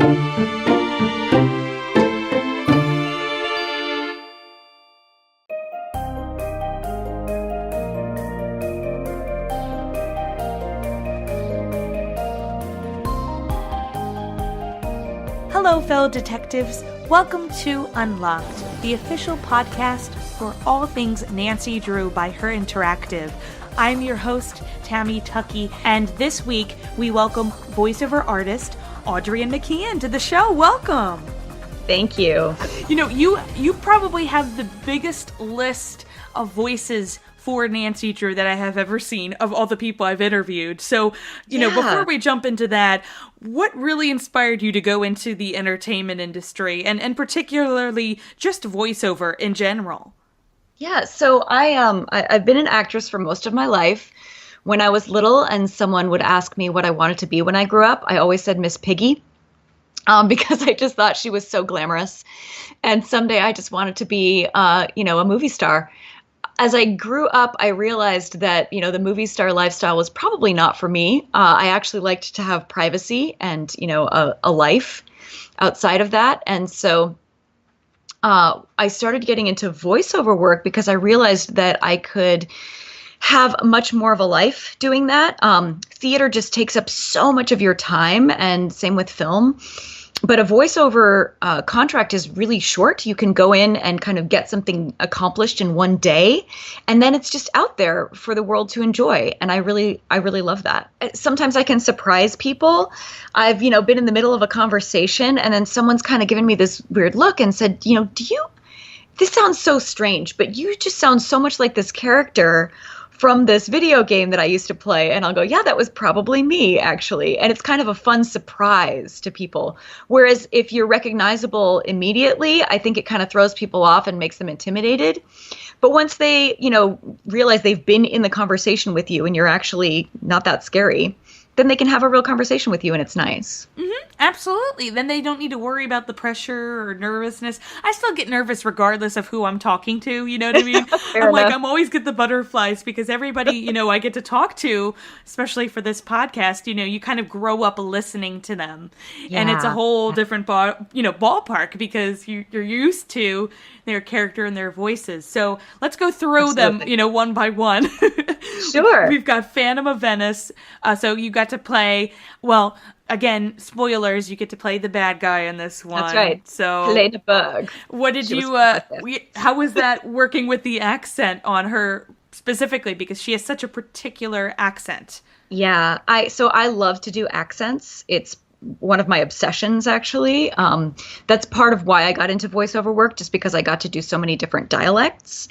Hello, fellow detectives. Welcome to Unlocked, the official podcast for all things Nancy Drew by Her Interactive. I'm your host, Tammy Tuckey, and this week we welcome voiceover artist Adrienne MacIain to the show. Welcome. Thank you. You know, you probably have the biggest list of voices for Nancy Drew that I have ever seen of all the people I've interviewed. So, you know, before we jump into that, what really inspired you to go into the entertainment industry and particularly just voiceover in general? Yeah, so I've been an actress for most of my life. When I was little and someone would ask me what I wanted to be when I grew up, I always said Miss Piggy. Because I just thought she was so glamorous. And someday I just wanted to be, a movie star. As I grew up, I realized that, the movie star lifestyle was probably not for me. I actually liked to have privacy and, a life outside of that. And so I started getting into voiceover work because I realized that I could have much more of a life doing that. Theater just takes up so much of your time, and same with film. But a voiceover contract is really short. You can go in and kind of get something accomplished in one day, and then it's just out there for the world to enjoy. And I really love that. Sometimes I can surprise people. I've, been in the middle of a conversation, and then someone's kind of given me this weird look and said, this sounds so strange, but you just sound so much like this character from this video game that I used to play. And I'll go, yeah, that was probably me, actually. And it's kind of a fun surprise to people. Whereas if you're recognizable immediately, I think it kind of throws people off and makes them intimidated. But once they, realize they've been in the conversation with you and you're actually not that scary, then they can have a real conversation with you, and it's nice. Mm-hmm, absolutely. Then they don't need to worry about the pressure or nervousness. I still get nervous regardless of who I'm talking to, you know what I mean? I'm always get the butterflies because everybody, I get to talk to, especially for this podcast, you kind of grow up listening to them. Yeah. And it's a whole different ballpark because you're used to their character and their voices. So let's go through them, one by one. Sure. We've got Phantom of Venice. So you got to play, well, again, spoilers, you get to play the bad guy in this one. That's right. So Helena Berg. What did how was that working with the accent on her specifically? Because she has such a particular accent. Yeah. I love to do accents. It's one of my obsessions, actually. That's part of why I got into voiceover work, just because I got to do so many different dialects.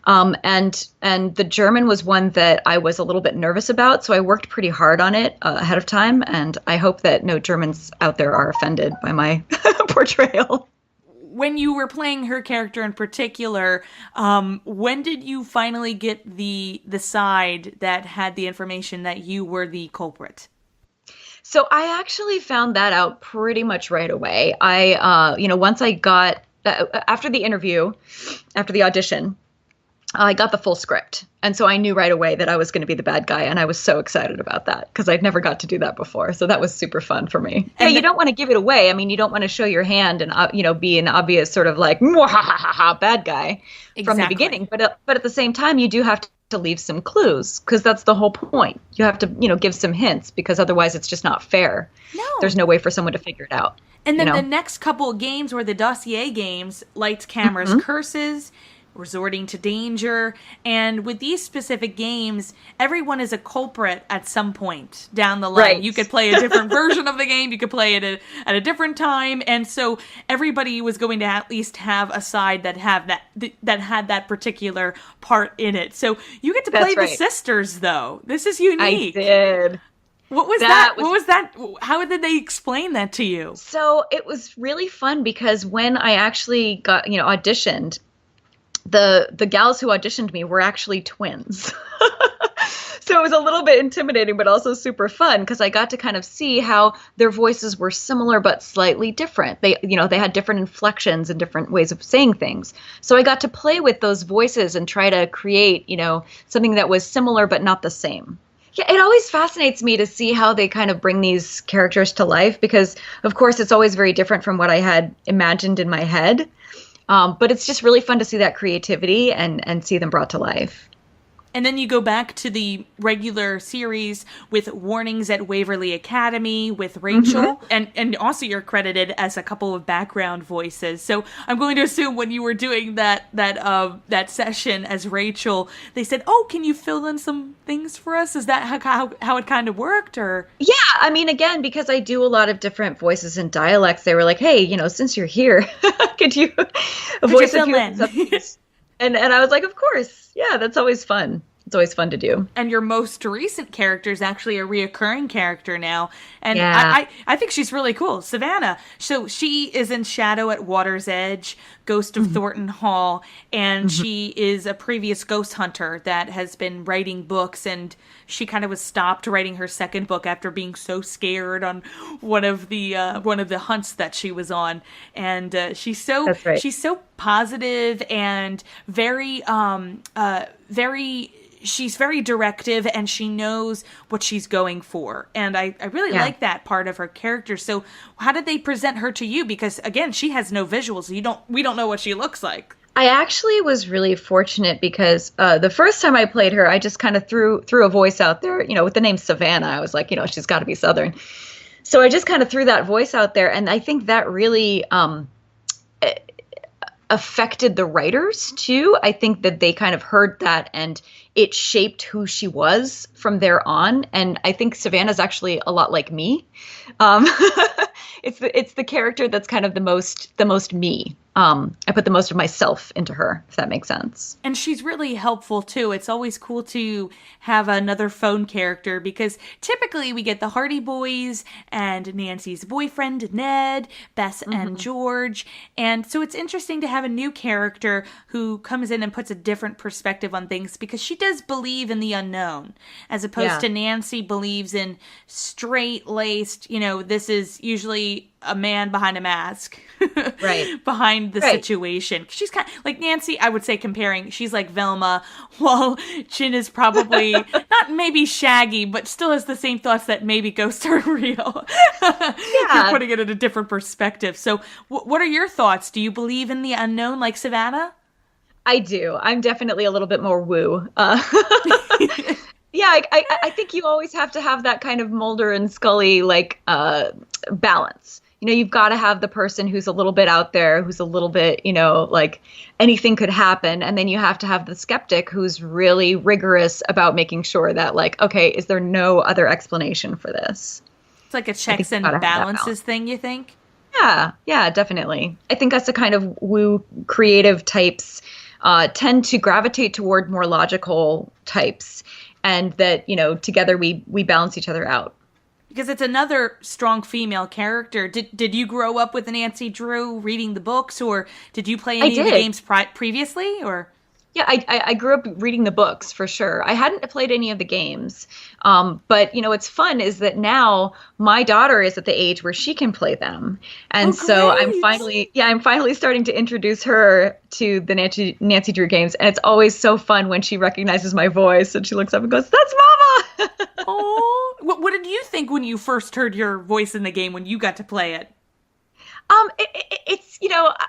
And the German was one that I was a little bit nervous about, so I worked pretty hard on it ahead of time, and I hope that no Germans out there are offended by my portrayal. When you were playing her character in particular, when did you finally get the side that had the information that you were the culprit? So I actually found that out pretty much right away. Once I got, after the interview, after the audition, I got the full script. And so I knew right away that I was going to be the bad guy. And I was so excited about that because I'd never got to do that before. So that was super fun for me. And you don't want to give it away. I mean, you don't want to show your hand and, be an obvious sort of like, bad guy from the beginning. But at the same time, you do have to leave some clues because that's the whole point. You have to, give some hints because otherwise it's just not fair. No. There's no way for someone to figure it out. And then the next couple of games were the dossier games, Lights, Cameras, Curses, Resorting to Danger. And with these specific games, everyone is a culprit at some point down the line. Right. You could play a different version of the game. You could play it at a different time. And so everybody was going to at least have a side that had that particular part in it. So you get to play the sisters, though. This is unique. I did. What was that? What was that? How did they explain that to you? So it was really fun because when I actually got, auditioned, the gals who auditioned me were actually twins. So it was a little bit intimidating, but also super fun because I got to kind of see how their voices were similar but slightly different. They had different inflections and different ways of saying things. So I got to play with those voices and try to create, something that was similar but not the same. Yeah, it always fascinates me to see how they kind of bring these characters to life because, of course, it's always very different from what I had imagined in my head. But it's just really fun to see that creativity and see them brought to life. And then you go back to the regular series with Warnings at Waverly Academy with Rachel. And also you're credited as a couple of background voices. So I'm going to assume when you were doing that session as Rachel, they said, oh, can you fill in some things for us? Is that how it kind of worked? Or Yeah, I mean, again, because I do a lot of different voices and dialects, they were like, hey, since you're here, could you voice a few of these? And I was like, of course. Yeah, that's always fun. It's always fun to do. And your most recent character is actually a reoccurring character now. And yeah. I think she's really cool. Savannah. So she is in Shadow at Water's Edge, Ghost of Thornton Hall. And she is a previous ghost hunter that has been writing books. And she kind of was stopped writing her second book after being so scared on one of the hunts that she was on. And she's so positive and she's very directive and she knows what she's going for. And I really like that part of her character. So how did they present her to you? Because again, she has no visuals. We don't know what she looks like. I actually was really fortunate because the first time I played her, I just kind of threw a voice out there, with the name Savannah. I was like, she's got to be Southern. So I just kind of threw that voice out there. And I think that really affected the writers too. I think that they kind of heard that and it shaped who she was from there on. And I think Savannah's actually a lot like me. It's the character that's kind of the most me. I put the most of myself into her, if that makes sense. And she's really helpful too. It's always cool to have another phone character because typically we get the Hardy Boys and Nancy's boyfriend, Ned, Bess and George. And so it's interesting to have a new character who comes in and puts a different perspective on things because she does believe in the unknown as opposed to Nancy believes in straight-laced, this is usually a man behind a mask, right? Behind the situation. She's kind of like Nancy, I would say she's like Velma, while Chin is probably not maybe Shaggy, but still has the same thoughts that maybe ghosts are real. You're putting it in a different perspective. So what are your thoughts? Do you believe in the unknown like Savannah? I do. I'm definitely a little bit more woo. Yeah, I think you always have to have that kind of Mulder and Scully balance. You've got to have the person who's a little bit out there, who's a little bit, like anything could happen. And then you have to have the skeptic who's really rigorous about making sure that okay, is there no other explanation for this? It's like a checks and balances thing, you think? Yeah, definitely. I think that's the kind of woo creative types tend to gravitate toward more logical types. And that, together we balance each other out. Because it's another strong female character. Did you grow up with Nancy Drew reading the books, or did you play any of the games previously? Or yeah, I grew up reading the books for sure. I hadn't played any of the games, but what's fun is that now my daughter is at the age where she can play them, and so I'm finally starting to introduce her to the Nancy Drew games, and it's always so fun when she recognizes my voice and she looks up and goes, "That's Mama!" Oh, what did you think when you first heard your voice in the game when you got to play it? It's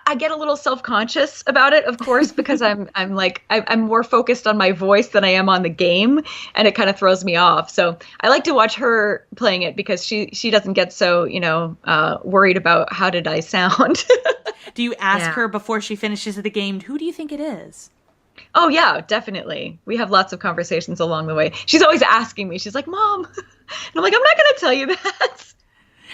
I get a little self-conscious about it, of course, because I'm more focused on my voice than I am on the game, and it kind of throws me off. So I like to watch her playing it because she doesn't get so worried about how did I sound. Do you ask her before she finishes the game, who do you think it is? Oh yeah, definitely. We have lots of conversations along the way. She's always asking me. She's like, "Mom," and I'm like, "I'm not going to tell you that."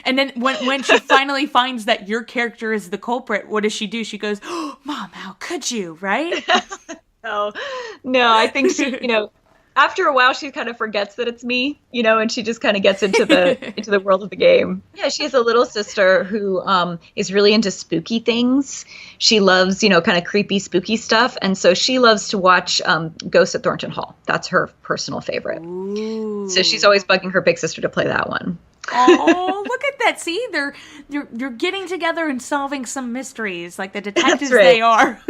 And then when she finally finds that your character is the culprit, what does she do? She goes, "Oh, Mom, how could you?" Right? No, I think she, after a while, she kind of forgets that it's me, and she just kind of gets into the world of the game. Yeah, she has a little sister who is really into spooky things. She loves, kind of creepy, spooky stuff, and so she loves to watch Ghosts at Thornton Hall. That's her personal favorite. Ooh. So she's always bugging her big sister to play that one. Oh, look at that. See, you're getting together and solving some mysteries like the detectives they are.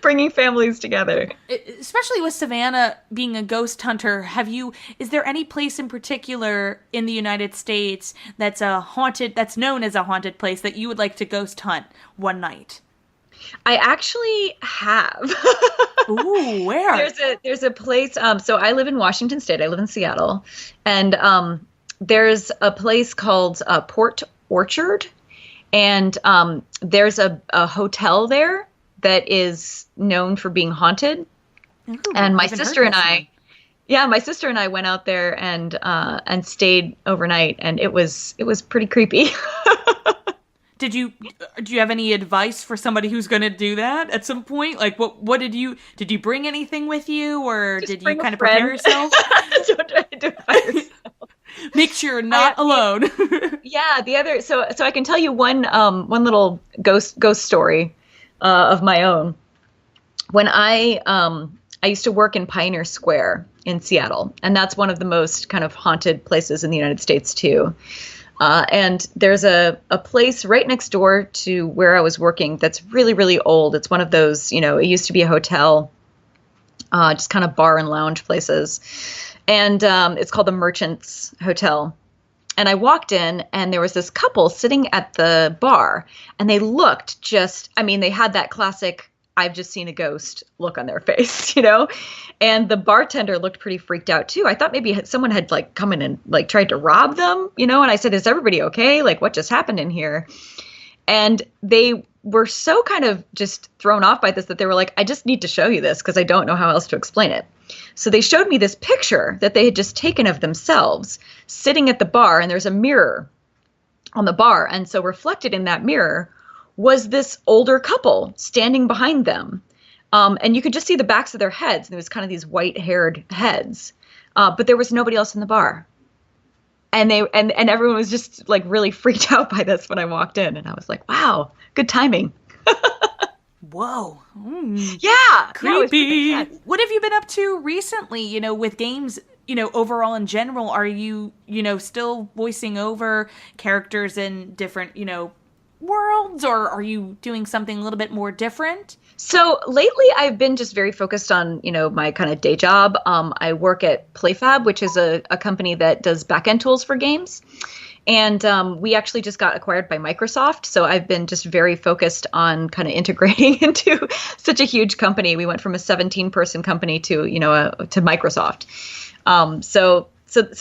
bringing families together. Especially with Savannah being a ghost hunter, is there any place in particular in the United States that's known as a haunted place that you would like to ghost hunt one night? I actually have. Ooh, where? There's a place. So I live in Washington State. I live in Seattle, and there's a place called Port Orchard, and there's a hotel there that is known for being haunted. Ooh, and my sister and I went out there and stayed overnight, and it was pretty creepy. Do you have any advice for somebody who's going to do that at some point? Like, what did you bring anything with you, or did you kind of prepare yourself? Don't try to do it by yourself. Make sure you're not alone. Yeah, so I can tell you one little ghost story of my own. When I used to work in Pioneer Square in Seattle, and that's one of the most kind of haunted places in the United States too. And there's a place right next door to where I was working that's really, really old. It's one of those, it used to be a hotel, just kind of bar and lounge places. And it's called the Merchants Hotel. And I walked in, and there was this couple sitting at the bar, and they looked they had that classic, I've just seen a ghost look on their face, And the bartender looked pretty freaked out too. I thought maybe someone had come in and tried to rob them, And I said, is everybody okay? What just happened in here? And they were so kind of just thrown off by this that they were like, I just need to show you this because I don't know how else to explain it. So they showed me this picture that they had just taken of themselves sitting at the bar, and there's a mirror on the bar. And so reflected in that mirror was this older couple standing behind them. And you could just see the backs of their heads. And there was kind of these white-haired heads. But there was nobody else in the bar. And and everyone was just really freaked out by this when I walked in. And I was like, wow, good timing. Whoa. Yeah. Creepy. Yeah, what have you been up to recently, with games, overall in general? Are you, still voicing over characters in different, worlds, or are you doing something a little bit more different? So lately I've been just very focused on, my kind of day job. I work at PlayFab, which is a company that does backend tools for games. And we actually just got acquired by Microsoft. So I've been just very focused on kind of integrating into such a huge company. We went from a 17-person company to, to Microsoft. So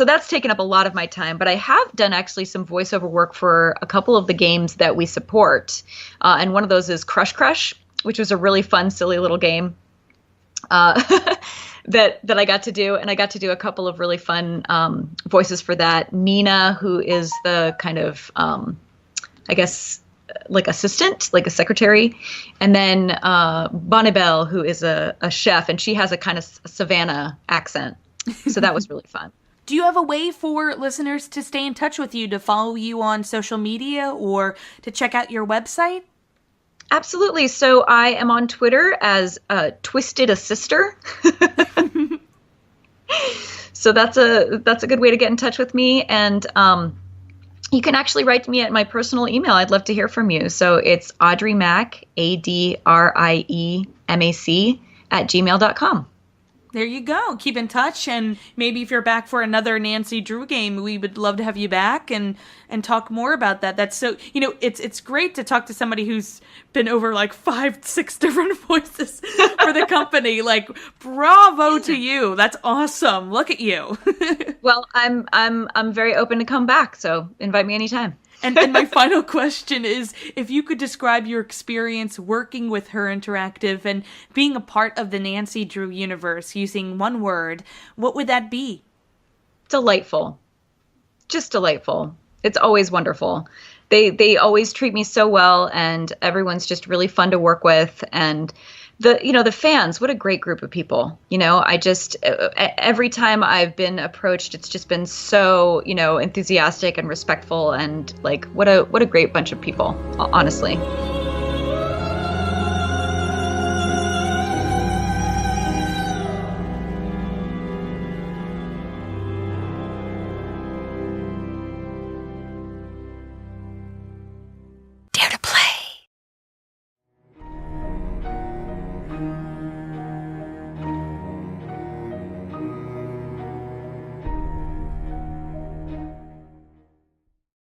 that's taken up a lot of my time, but I have done actually some voiceover work for a couple of the games that we support. And one of those is Crush, which was a really fun, silly little game that I got to do. And I got to do a couple of really fun voices for that. Nina, who is the kind of, assistant, a secretary. And then Bonnibel, who is a chef, and she has a kind of Savannah accent. So that was really fun. Do you have a way for listeners to stay in touch with you, to follow you on social media, or to check out your website? Absolutely. So I am on Twitter as Twisted a Sister. So that's a good way to get in touch with me. And you can actually write to me at my personal email. I'd love to hear from you. So it's AudrieMac, ADRIEMAC @gmail.com. There you go. Keep in touch, and maybe if you're back for another Nancy Drew game, we would love to have you back and talk more about that. That's so, it's great to talk to somebody who's been over 5-6 different voices for the company. Bravo to you. That's awesome. Look at you. Well, I'm very open to come back, so invite me anytime. And my final question is, if you could describe your experience working with Her Interactive and being a part of the Nancy Drew universe using one word, what would that be? Delightful. Just delightful. It's always wonderful. They always treat me so well, and everyone's just really fun to work with. And the fans, what a great group of people. I just, every time I've been approached, it's just been so, enthusiastic and respectful, and what a great bunch of people, honestly.